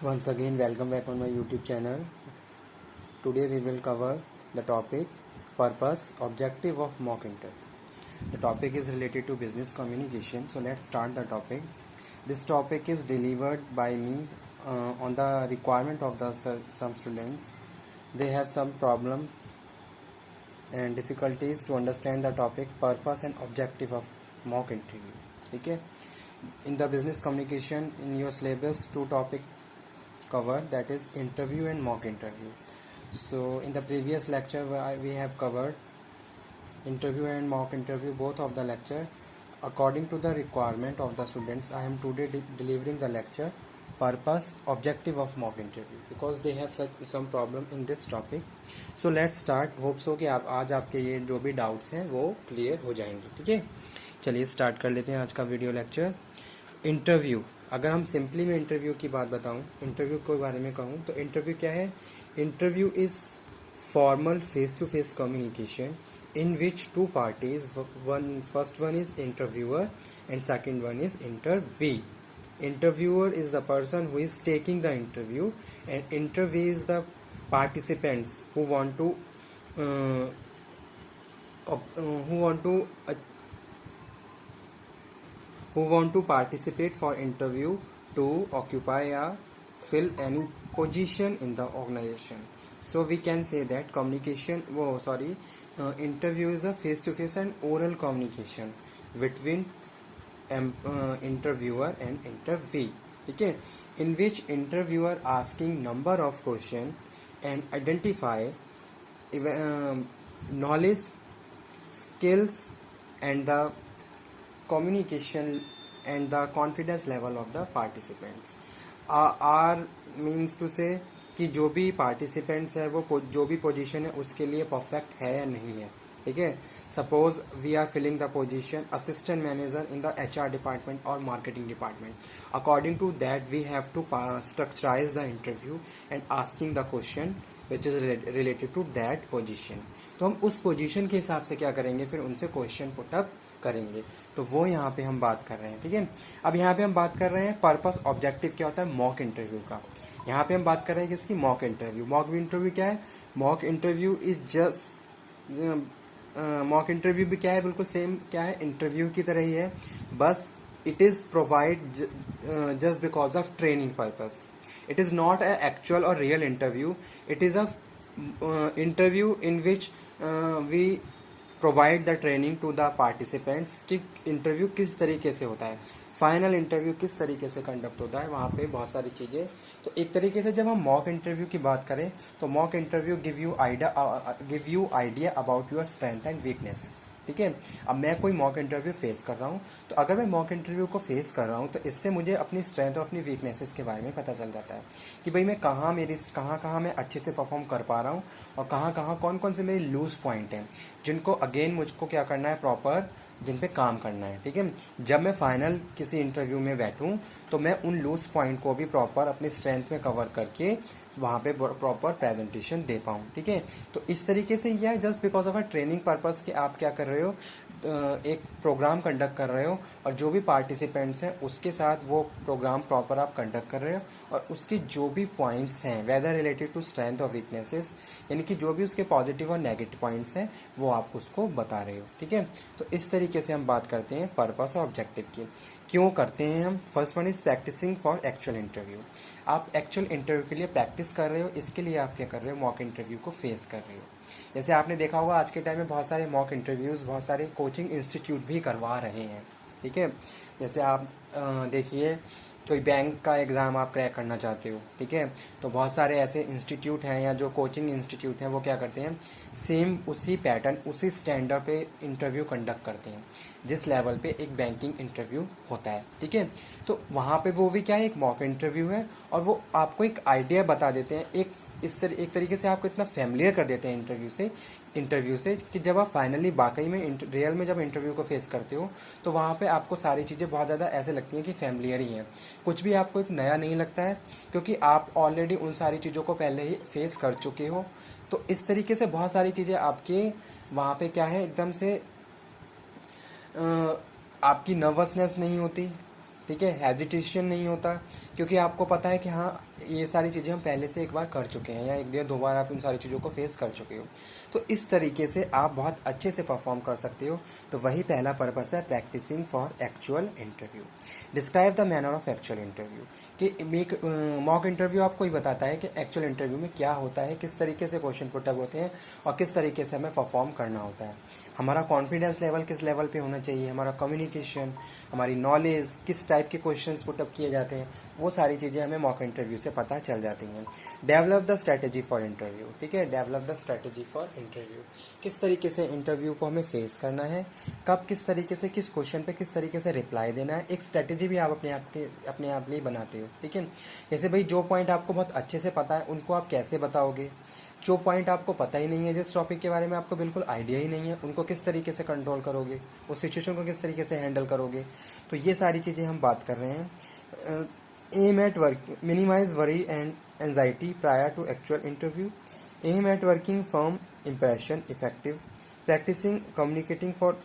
Once again, welcome back on my YouTube channel. Today we will cover the topic purpose, objective of mock interview. The topic is related to business communication. So let's start the topic. This topic is delivered by me on the requirement of some students. They have some problem and difficulties to understand the topic purpose and objective of mock interview. Okay. In the business communication, in your syllabus, two topic covered, that is interview and mock interview. So in the previous lecture we have covered interview and mock interview, both of the lecture. According to the requirement of the students, I am today delivering the lecture purpose, objective of mock interview, because they have some problem in this topic. So let's start. Hope so कि आप आज आपके ये जो भी doubts हैं वो clear हो जाएंगे. ठीक है, चलिए स्टार्ट कर लेते हैं आज का वीडियो लेक्चर. इंटरव्यू, अगर हम सिंपली में इंटरव्यू की बात बताऊं, इंटरव्यू के बारे में कहूं तो इंटरव्यू क्या है? Interview is formal face to face communication in which two parties, first one is interviewer and second one is interviewee. Interviewer is the person who is taking the interview and interviewee is the participants who want to participate for interview to occupy or fill any position in the organization. So we can say that interview is a face-to-face and oral communication between interviewer and interviewee. Okay, in which interviewer asking number of question and identify knowledge, skills and the communication and the confidence level of the participants. R means to say कि जो भी participants है वो जो भी position है उसके लिए परफेक्ट है या नहीं है. ठीक है, suppose we are filling the position assistant manager in the HR department और marketing department. According to that we have to structurise the interview and asking the question which is related to that position. तो हम उस position के हिसाब से क्या करेंगे, फिर उनसे क्वेश्चन पुटअप करेंगे. तो वो यहाँ पे हम बात कर रहे हैं. ठीक है, अब यहाँ पे हम बात कर रहे हैं पर्पस ऑब्जेक्टिव क्या होता है मॉक इंटरव्यू का. यहाँ पे हम बात कर रहे हैं किसकी? Mock interview. मॉक इंटरव्यू क्या है? Mock interview is just mock interview भी क्या है? बिल्कुल सेम क्या है, इंटरव्यू की तरह ही है, बस it is provide just because of training purpose. It is not a actual और real interview. It is a interview in which we provide the training to the participants कि इंटरव्यू किस तरीके से होता है, फाइनल इंटरव्यू किस तरीके से कंडक्ट होता है, वहाँ पे बहुत सारी चीज़ें. तो एक तरीके से जब हम मॉक इंटरव्यू की बात करें तो mock interview give you idea about your strength and weaknesses. ठीक है, अब मैं कोई मॉक इंटरव्यू फेस कर रहा हूँ, तो अगर मैं मॉक इंटरव्यू को फेस कर रहा हूँ तो इससे मुझे अपनी स्ट्रेंथ और अपनी वीकनेसेस के बारे में पता चल जाता है कि भाई मैं कहाँ मैं अच्छे से परफॉर्म कर पा रहा हूँ और कहाँ कौन कौन से मेरे लूज पॉइंट हैं जिनको अगेन मुझको क्या करना है, प्रॉपर जिन पे काम करना है. ठीक है, जब मैं फाइनल किसी इंटरव्यू में बैठूं तो मैं उन लूज पॉइंट को भी प्रॉपर अपनी स्ट्रेंथ में कवर करके वहां पे प्रॉपर प्रेजेंटेशन दे पाऊं. ठीक है, तो इस तरीके से यह just because of a training purpose कि आप क्या कर रहे हो, एक प्रोग्राम कंडक्ट कर रहे हो और जो भी पार्टिसिपेंट्स हैं उसके साथ वो प्रोग्राम प्रॉपर आप कंडक्ट कर रहे हो और उसके जो भी पॉइंट्स हैं वेदर रिलेटेड टू स्ट्रेंथ और वीकनेसेस, यानी कि जो भी उसके पॉजिटिव और नेगेटिव पॉइंट्स हैं वो आप उसको बता रहे हो. ठीक है, तो इस तरीके से हम बात करते हैं पर्पस और ऑब्जेक्टिव की. क्यों करते हैं हम? First one is practising for actual interview. आप एक्चुअल इंटरव्यू के लिए प्रैक्टिस कर रहे हो, इसके लिए आप क्या कर रहे हो, मॉक इंटरव्यू को फेस कर रहे हो. जैसे आपने देखा होगा आज के टाइम में बहुत सारे मॉक इंटरव्यूज बहुत सारे कोचिंग इंस्टीट्यूट भी करवा रहे हैं. ठीक है, जैसे आप देखिए कोई बैंक का एग्ज़ाम आप क्रैक करना चाहते हो. ठीक है, तो बहुत सारे ऐसे इंस्टीट्यूट हैं या जो कोचिंग इंस्टीट्यूट हैं वो क्या करते हैं, सेम उसी पैटर्न उसी स्टैंडर्ड पे इंटरव्यू कंडक्ट करते हैं जिस लेवल पे एक बैंकिंग इंटरव्यू होता है. ठीक है, तो वहाँ पे वो भी क्या है, एक मॉक इंटरव्यू है और वो आपको एक आइडिया बता देते हैं, एक तरीके से आपको इतना फैमिलियर कर देते हैं इंटरव्यू से कि जब आप फाइनली वाकई में रियल में जब इंटरव्यू को फेस करते हो तो वहाँ पे आपको सारी चीज़ें बहुत ज़्यादा ऐसे लगती हैं कि फैमिलियर ही हैं. कुछ भी आपको एक नया नहीं लगता है क्योंकि आप ऑलरेडी उन सारी चीज़ों को पहले ही फेस कर चुके हो. तो इस तरीके से बहुत सारी चीज़ें आपके वहाँ पे क्या है, एकदम से आपकी नर्वसनेस नहीं होती. ठीक है, हेजिटेशन नहीं होता क्योंकि आपको पता है कि हाँ ये सारी चीज़ें हम पहले से एक बार कर चुके हैं या एक या दो बार आप इन सारी चीज़ों को फेस कर चुके हो, तो इस तरीके से आप बहुत अच्छे से परफॉर्म कर सकते हो। तो वही पहला पर्पस है practising for actual interview. Describe the manner of actual interview, कि मॉक इंटरव्यू आपको ही बताता है कि एक्चुअल इंटरव्यू में क्या होता है, किस तरीके से क्वेश्चन पुटअप होते हैं और किस तरीके से हमें परफॉर्म करना होता है। हमारा कॉन्फिडेंस लेवल किस लेवल पे होना चाहिए, हमारा कम्युनिकेशन, हमारी नॉलेज, किस टाइप के क्वेश्चंस पुटअप किए जाते हैं, वो सारी चीज़ें हमें मॉक इंटरव्यू से पता चल जाती हैं। Develop the strategy for interview, ठीक है, develop the strategy for interview, किस तरीके से इंटरव्यू को हमें फेस करना है, कब किस तरीके से किस क्वेश्चन पे किस तरीके से रिप्लाई देना है, एक स्ट्रैटेजी भी आप अपने आप लिए बनाते हो, ठीक है। जैसे भाई जो पॉइंट आपको बहुत अच्छे से पता है उनको आप कैसे बताओगे, जो पॉइंट आपको पता ही नहीं है, जिस टॉपिक के बारे में आपको बिल्कुल आइडिया ही नहीं है, उनको किस तरीके से कंट्रोल करोगे, उस सिचुएशन को किस तरीके से हैंडल करोगे। तो ये सारी चीज़ें हम बात कर रहे हैं। Aim at work, minimise worry and anxiety prior to actual interview, aim at working firm impression effective, practising communicating for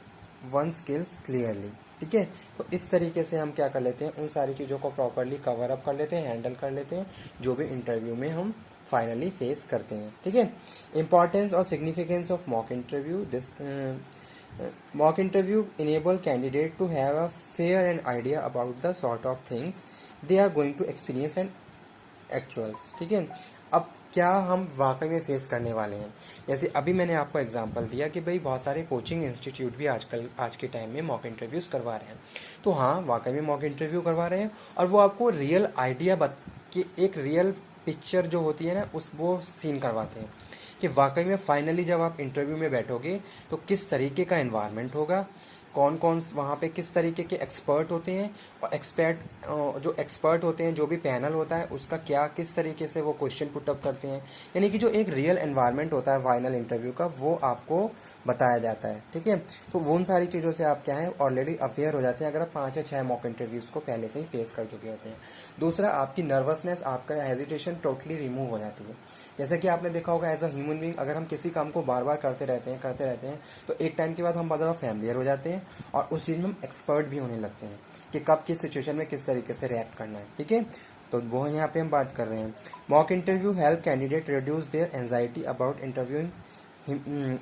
one skills clearly, ठीक है। तो इस तरीके से हम क्या कर लेते हैं, उन सारी चीज़ों को प्रॉपरली कवर अप कर लेते हैं, हैंडल कर लेते हैं, जो भी इंटरव्यू में हम फाइनली फेस करते हैं, ठीक है। इंपॉर्टेंस और significance of mock interview, this mock interview enable candidate to have a fair and idea about the sort of things they are going to experience and actuals, ठीक है। अब क्या हम वाकई में फेस करने वाले हैं, जैसे अभी मैंने आपको एग्जांपल दिया कि भाई बहुत सारे कोचिंग इंस्टीट्यूट भी आज के टाइम में मॉक इंटरव्यूज करवा रहे हैं। तो हाँ, वाकई में मॉक इंटरव्यू करवा रहे हैं और वो आपको रियल आइडिया कि एक रियल पिक्चर जो होती है ना, उस वो सीन करवाते हैं कि वाकई में फाइनली जब आप इंटरव्यू में बैठोगे तो किस तरीके का एनवायरनमेंट होगा, कौन कौन वहाँ पे किस तरीके के एक्सपर्ट होते हैं, और जो एक्सपर्ट होते हैं, जो भी पैनल होता है उसका क्या किस तरीके से वो क्वेश्चन पुटअप करते हैं, यानी कि जो एक रियल एनवायरनमेंट होता है फाइनल इंटरव्यू का, वो आपको बताया जाता है, ठीक है। तो वो उन सारी चीज़ों से आप क्या है ऑलरेडी अवेयर हो जाते हैं अगर आप 5 या 6 मॉक इंटरव्यूज़ को पहले से ही फेस कर चुके होते हैं। दूसरा, आपकी नर्वसनेस, आपका हेजिटेशन टोटली रिमूव हो जाती है। जैसा कि आपने देखा होगा, एज अ ह्यूमन बीइंग अगर हम किसी काम को बार बार करते रहते हैं तो एक टाइम के बाद हम बहुत ज़्यादा फैमिलियर हो जाते हैं और उस चीज़ में हम एक्सपर्ट भी होने लगते हैं कि कब किस सिचुएशन में किस तरीके से रिएक्ट करना है, ठीक है। तो वो यहाँ पे हम बात कर रहे हैं। Mock interview help candidate reduce there anxiety about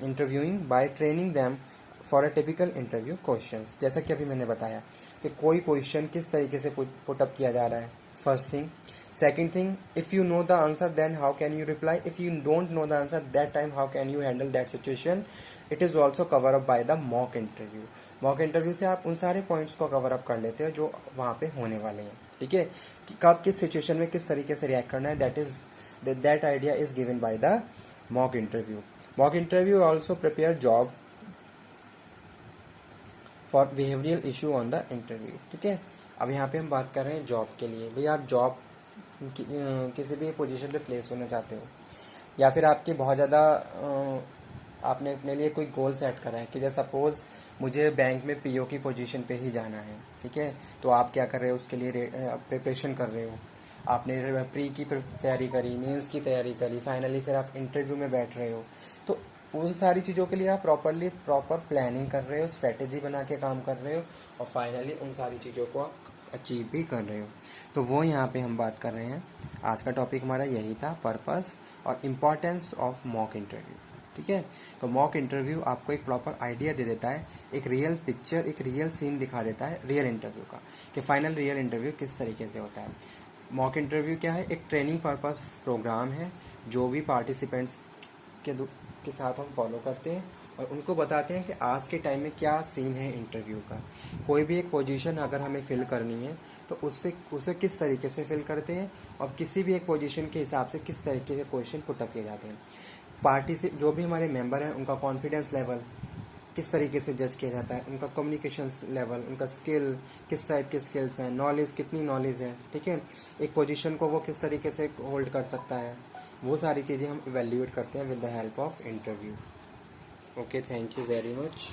interviewing by training them for a typical interview questions. जैसा कि अभी मैंने बताया कि कोई क्वेश्चन किस तरीके से पुटअप किया जा रहा है, first thing. Second thing, if you know the answer then how can you reply, if you don't know the answer that time how can you handle that situation. It is also cover up by the mock interview. Mock interview से आप उन सारे points को cover up कर लेते हो जो वहाँ पे होने वाले हैं, ठीक है, कि कब किस सिचुएशन में किस तरीके से रिएक्ट करना है, that idea is given by the mock interview. Mock interview also prepare job for behavioural issue on the interview, ठीक है। अब यहाँ पे हम बात कर रहे हैं जॉब के लिए। भाई आप जॉब किसी भी पोजीशन पे प्लेस होना चाहते हो, या फिर आपके बहुत ज़्यादा आपने अपने लिए कोई गोल सेट करा है कि जैसे सपोज मुझे बैंक में पीओ की पोजीशन पे ही जाना है, ठीक है। तो आप क्या कर रहे हो, उसके लिए प्रिपरेशन कर रहे हो, आपने प्री की तैयारी करी, मेंस की तैयारी करी, फाइनली फिर आप इंटरव्यू में बैठ रहे हो। तो उन सारी चीज़ों के लिए आप प्रॉपर प्लानिंग कर रहे हो, स्ट्रेटेजी बना के काम कर रहे हो और फाइनली उन सारी चीज़ों को आप अचीव भी कर रहे हो। तो वो यहाँ पे हम बात कर रहे हैं। आज का टॉपिक हमारा यही था, पर्पस और इम्पॉर्टेंस ऑफ मॉक इंटरव्यू, ठीक है। तो मॉक इंटरव्यू आपको एक प्रॉपर आइडिया दे देता है, एक रियल पिक्चर, एक रियल सीन दिखा देता है रियल इंटरव्यू का, कि फाइनल रियल इंटरव्यू किस तरीके से होता है। मॉक इंटरव्यू क्या है, एक ट्रेनिंग पर्पस प्रोग्राम है जो भी पार्टिसिपेंट्स के साथ हम फॉलो करते हैं और उनको बताते हैं कि आज के टाइम में क्या सीन है इंटरव्यू का। कोई भी एक पोजीशन अगर हमें फिल करनी है तो उसे किस तरीके से फिल करते हैं और किसी भी एक पोजीशन के हिसाब से किस तरीके से क्वेश्चन पुटअप किए जाते हैं। पार्टी से जो भी हमारे मेंबर हैं उनका कॉन्फिडेंस लेवल किस तरीके से जज किया जाता है, उनका कम्युनिकेशन लेवल, उनका स्किल किस टाइप के स्किल्स हैं, नॉलेज कितनी नॉलेज है, ठीक है, एक पोजीशन को वो किस तरीके से होल्ड कर सकता है, वो सारी चीज़ें हम इवेल्यूएट करते हैं with the help of interview. Okay, thank you very much.